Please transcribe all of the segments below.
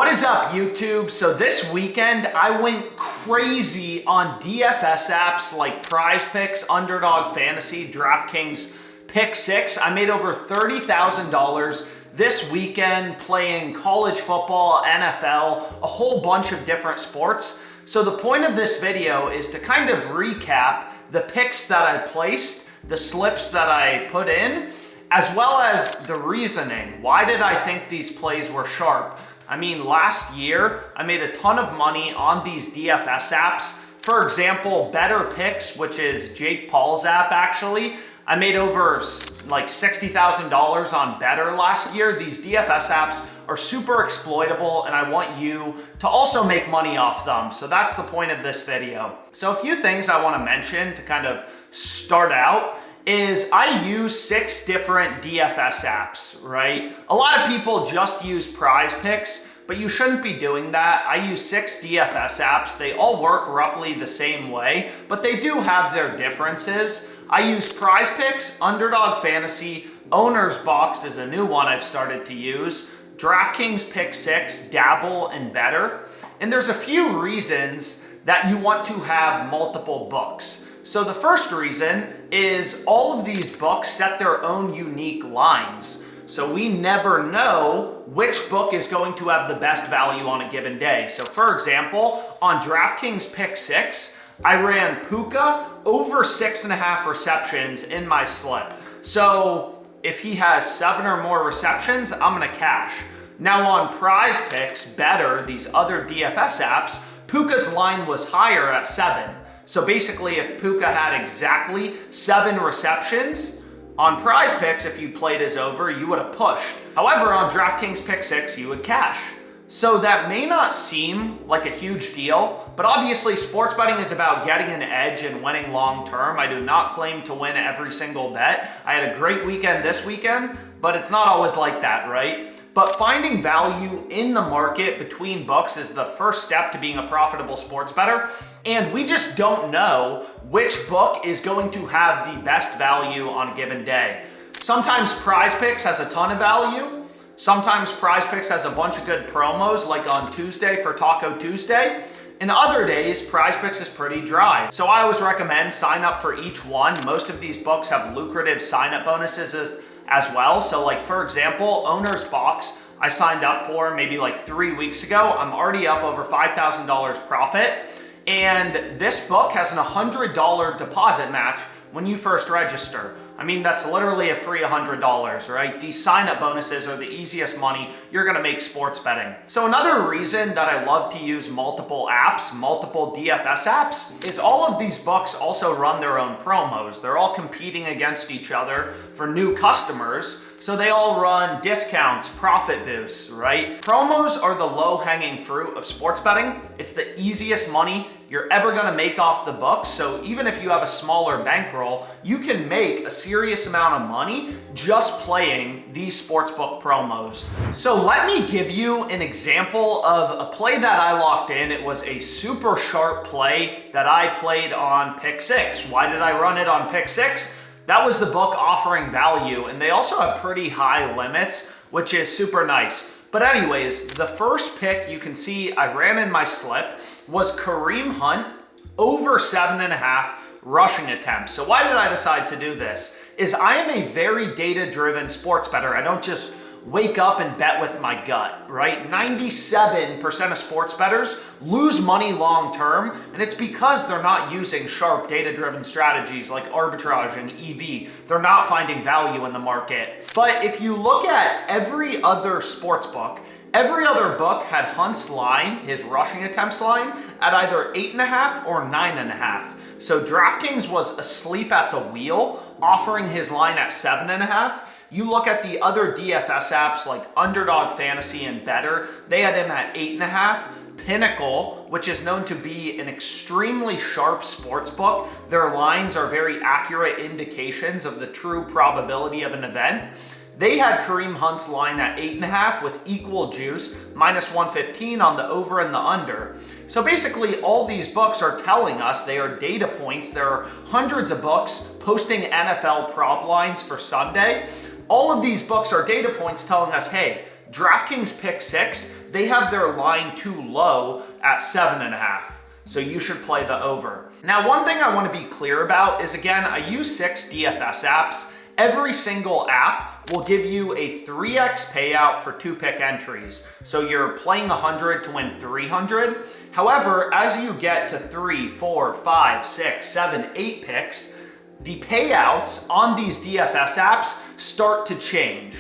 What is up, YouTube? So this weekend, I went crazy on DFS apps like PrizePicks, Underdog Fantasy, DraftKings Pick 6. I made over $30,000 this weekend playing college football, NFL, a whole bunch of different sports. So the point of this video is to kind of recap the picks that I placed, the slips that I put in, as well as the reasoning. Why did I think these plays were sharp? I mean, last year, I made a ton of money on these DFS apps. For example, Better Picks, which is Jake Paul's app actually, I made over like $60,000 on Better last year. These DFS apps are super exploitable and I want you to also make money off them. So that's the point of this video. So a few things I want to mention to kind of start out is I use 6 different DFS apps, right? A lot of people just use PrizePicks, but you shouldn't be doing that. I use 6 DFS apps. They all work roughly the same way, but they do have their differences. I use PrizePicks, Underdog Fantasy, Owner's Box is a new one I've started to use, DraftKings Pick 6, Dabble, and Better. And there's a few reasons that you want to have multiple books. So the first reason is all of these books set their own unique lines. So we never know which book is going to have the best value on a given day. So for example, on DraftKings Pick 6, I ran Puka over 6.5 receptions in my slip. So if he has 7 or more receptions, I'm gonna cash. Now on PrizePicks, Better, these other DFS apps, Puka's line was higher at 7. So basically, if Puka had exactly 7 receptions, on PrizePicks, if you played his over, you would have pushed. However, on DraftKings Pick 6, you would cash. So that may not seem like a huge deal, but obviously sports betting is about getting an edge and winning long term. I do not claim to win every single bet. I had a great weekend this weekend, but it's not always like that, right? But finding value in the market between books is the first step to being a profitable sports bettor. And we just don't know which book is going to have the best value on a given day. Sometimes PrizePicks has a ton of value. Sometimes PrizePicks has a bunch of good promos, like on Tuesday for Taco Tuesday. And other days, PrizePicks is pretty dry. So I always recommend sign up for each one. Most of these books have lucrative sign-up bonuses as well. So like, for example, Owner's Box, I signed up for maybe like 3 weeks ago. I'm already up over $5,000 profit. And this book has an $100 deposit match when you first register. I mean, that's literally a free $100, right? These sign-up bonuses are the easiest money you're gonna make sports betting. So another reason that I love to use multiple apps, multiple DFS apps, is all of these books also run their own promos. They're all competing against each other for new customers. So they all run discounts, profit boosts, right? Promos are the low-hanging fruit of sports betting. It's the easiest money you're ever gonna make off the books. So even if you have a smaller bankroll, you can make a serious amount of money just playing these sportsbook promos. So let me give you an example of a play that I locked in. It was a super sharp play that I played on Pick 6. Why did I run it on Pick 6? That was the book offering value, and they also have pretty high limits, which is super nice. But anyways, the first pick you can see I ran in my slip was Kareem Hunt over 7.5 rushing attempts. So why did I decide to do this? Is I am a very data-driven sports bettor. I don't just wake up and bet with my gut, right? 97% of sports bettors lose money long term, and it's because they're not using sharp data-driven strategies like arbitrage and EV. They're not finding value in the market. But if you look at every other sports book, every other book had Hunt's line, his rushing attempts line, at either 8.5 or 9.5. So DraftKings was asleep at the wheel, offering his line at 7.5. You look at the other DFS apps like Underdog Fantasy and Better, they had him at 8.5. Pinnacle, which is known to be an extremely sharp sports book, their lines are very accurate indications of the true probability of an event. They had Kareem Hunt's line at 8.5 with equal juice, -115 on the over and the under. So basically all these books are telling us, they are data points. There are hundreds of books posting NFL prop lines for Sunday. All of these books are data points telling us, hey, DraftKings Pick 6, they have their line too low at 7.5. So you should play the over. Now, one thing I want to be clear about is, again, I use 6 DFS apps. Every single app will give you a 3x payout for 2 pick entries. So you're playing 100 to win 300. However, as you get to 3, 4, 5, 6, 7, 8 picks, the payouts on these DFS apps start to change.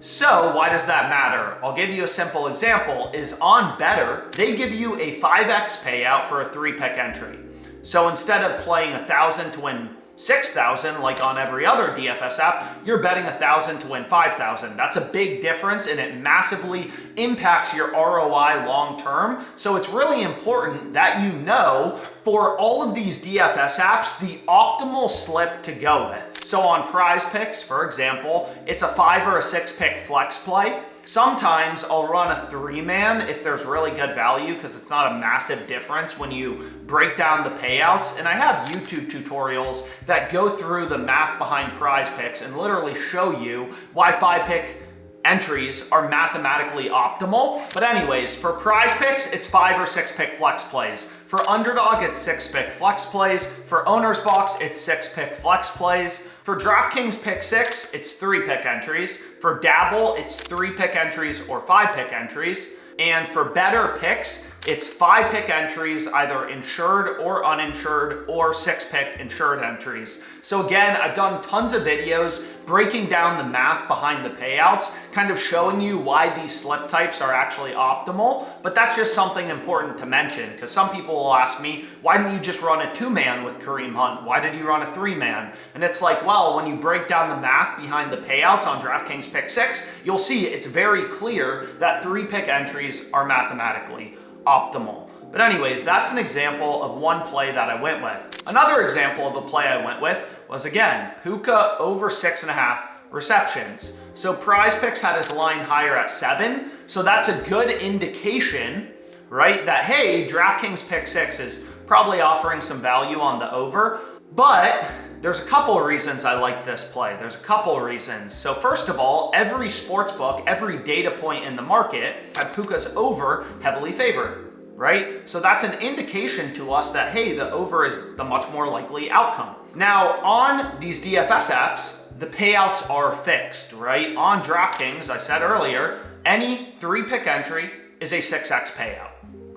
So why does that matter? I'll give you a simple example. Is on Better, they give you a 5x payout for a 3 pick entry. So instead of playing 1,000 to win 6,000 like on every other DFS app, you're betting 1,000 to win 5,000. That's a big difference, and it massively impacts your ROI long term. So it's really important that you know for all of these DFS apps the optimal slip to go with. So on PrizePicks, for example, it's a 5 or a 6 pick flex play. Sometimes I'll run a 3-man if there's really good value, because it's not a massive difference when you break down the payouts. And I have YouTube tutorials that go through the math behind PrizePicks and literally show you why 5-pick entries are mathematically optimal. But anyways, for PrizePicks, it's 5 or 6 pick flex plays. For Underdog, it's 6 pick flex plays. For Owner's Box, it's 6 pick flex plays. For DraftKings Pick 6, it's 3 pick entries. For Dabble, it's 3 pick entries or 5 pick entries. And for Better Picks, it's 5 pick entries, either insured or uninsured, or 6 pick insured entries. So again, I've done tons of videos breaking down the math behind the payouts, kind of showing you why these slip types are actually optimal. But that's just something important to mention, because some people will ask me, why didn't you just run a 2-man with Kareem Hunt? Why did you run a 3-man? And it's like, well, when you break down the math behind the payouts on DraftKings Pick 6, you'll see it's very clear that 3 pick entries are mathematically optimal. But anyways, that's an example of one play that I went with. Another example of a play I went with was, again, Puka over 6.5 receptions. So PrizePicks had his line higher at 7. So that's a good indication, right, that, hey, DraftKings Pick 6 is probably offering some value on the over. But there's a couple of reasons I like this play. There's a couple of reasons. So first of all, every sportsbook, every data point in the market had Puka's over heavily favored, right? So that's an indication to us that, hey, the over is the much more likely outcome. Now, on these DFS apps, the payouts are fixed, right? On DraftKings, I said earlier, any 3 pick entry is a 6x payout.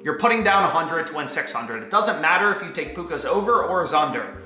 You're putting down 100 to win 600. It doesn't matter if you take Puka's over or his under.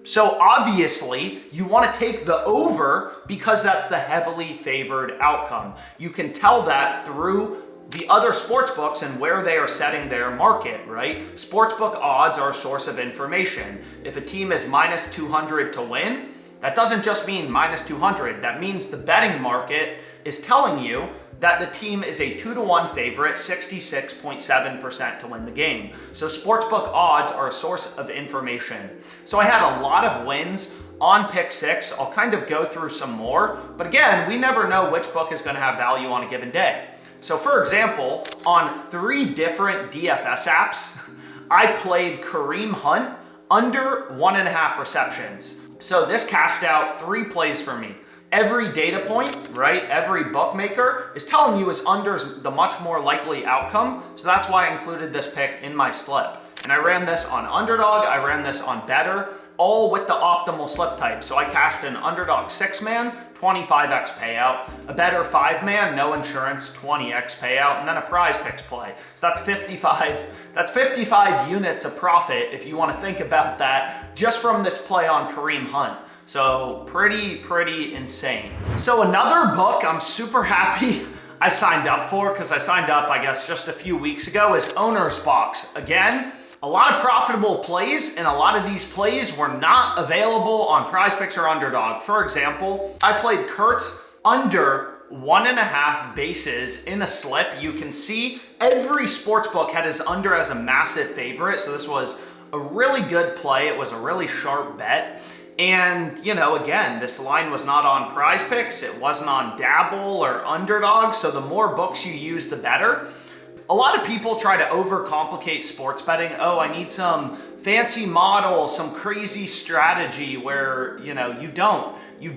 So obviously, you want to take the over because that's the heavily favored outcome. You can tell that through the other sportsbooks and where they are setting their market, right? Sportsbook odds are a source of information. If a team is minus 200 to win, that doesn't just mean minus 200. That means the betting market is telling you that the team is a 2-to-1 favorite, 66.7% to win the game. So sportsbook odds are a source of information. So I had a lot of wins on Pick 6. I'll kind of go through some more, but again, we never know which book is gonna have value on a given day. So for example, on 3 different DFS apps, I played Kareem Hunt under 1.5 receptions. So this cashed out 3 plays for me. Every data point, right, every bookmaker is telling you his under's the much more likely outcome. So that's why I included this pick in my slip. And I ran this on Underdog, I ran this on Better, all with the optimal slip type. So I cashed an Underdog 6-man, 25x payout, a Better 5-man, no insurance, 20x payout, and then a PrizePicks play. So that's 55 units of profit if you want to think about that just from this play on Kareem Hunt. So pretty insane. So another book I'm super happy I signed up for, because I signed up, I guess, just a few weeks ago, is Owner's Box. Again, a lot of profitable plays, and a lot of these plays were not available on PrizePicks or Underdog. For example, I played Kurtz under 1.5 bases in a slip. You can see every sportsbook had his under as a massive favorite, so this was a really good play. It was a really sharp bet. And, you know, again, this line was not on PrizePicks, it wasn't on Dabble or Underdog, so the more books you use, the better. A lot of people try to overcomplicate sports betting. Oh, I need some fancy model, some crazy strategy, where, you know, you don't. You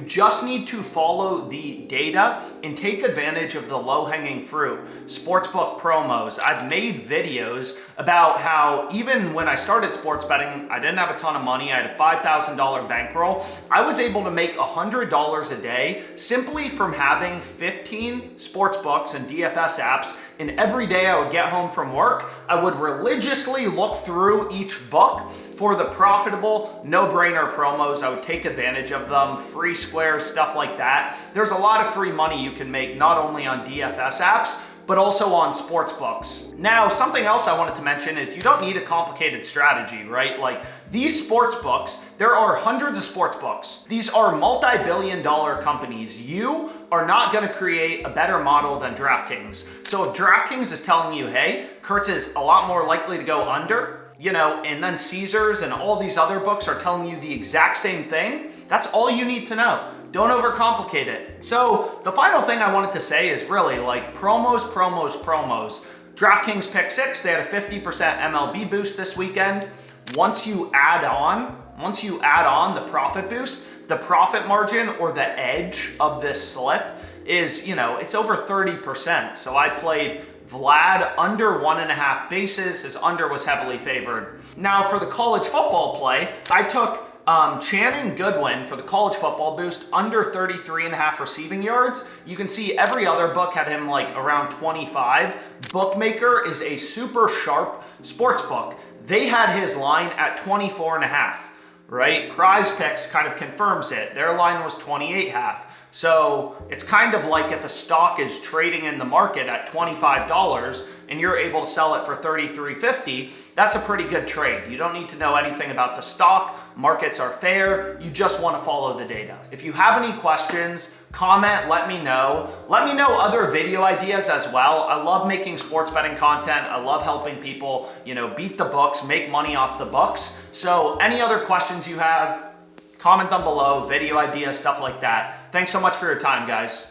just need to follow the data and take advantage of the low-hanging fruit, sportsbook promos. I've made videos about how even when I started sports betting, I didn't have a ton of money. I had a $5,000 bankroll. I was able to make $100 a day simply from having 15 sportsbooks and DFS apps. And every day I would get home from work, I would religiously look through each book for the profitable, no-brainer promos. I would take advantage of them, free squares, stuff like that. There's a lot of free money you can make not only on DFS apps, but also on sports books. Now, something else I wanted to mention is you don't need a complicated strategy, right? Like these sports books, there are hundreds of sports books. These are multi-billion-dollar companies. You are not gonna create a better model than DraftKings. So if DraftKings is telling you, hey, Kurtz is a lot more likely to go under, you know, and then Caesars and all these other books are telling you the exact same thing, that's all you need to know. Don't overcomplicate it. So the final thing I wanted to say is really like promos. DraftKings Pick 6, they had a 50% MLB boost this weekend. Once you add on the profit boost, the profit margin or the edge of this slip is, you know, it's over 30%. So I played Vlad under 1.5 bases. His under was heavily favored. Now for the college football play, I took Channing Goodwin for the college football boost under 33.5 receiving yards. You can see every other book had him like around 25. Bookmaker is a super sharp sports book. They had his line at 24.5, right? PrizePicks kind of confirms it. Their line was 28.5. So it's kind of like if a stock is trading in the market at $25 and you're able to sell it for $33.50, that's a pretty good trade. You don't need to know anything about the stock. Markets are fair. You just want to follow the data. If you have any questions, comment, let me know. Let me know other video ideas as well. I love making sports betting content. I love helping people, you know, beat the books, make money off the books. So any other questions you have, comment down below, video ideas, stuff like that. Thanks so much for your time, guys.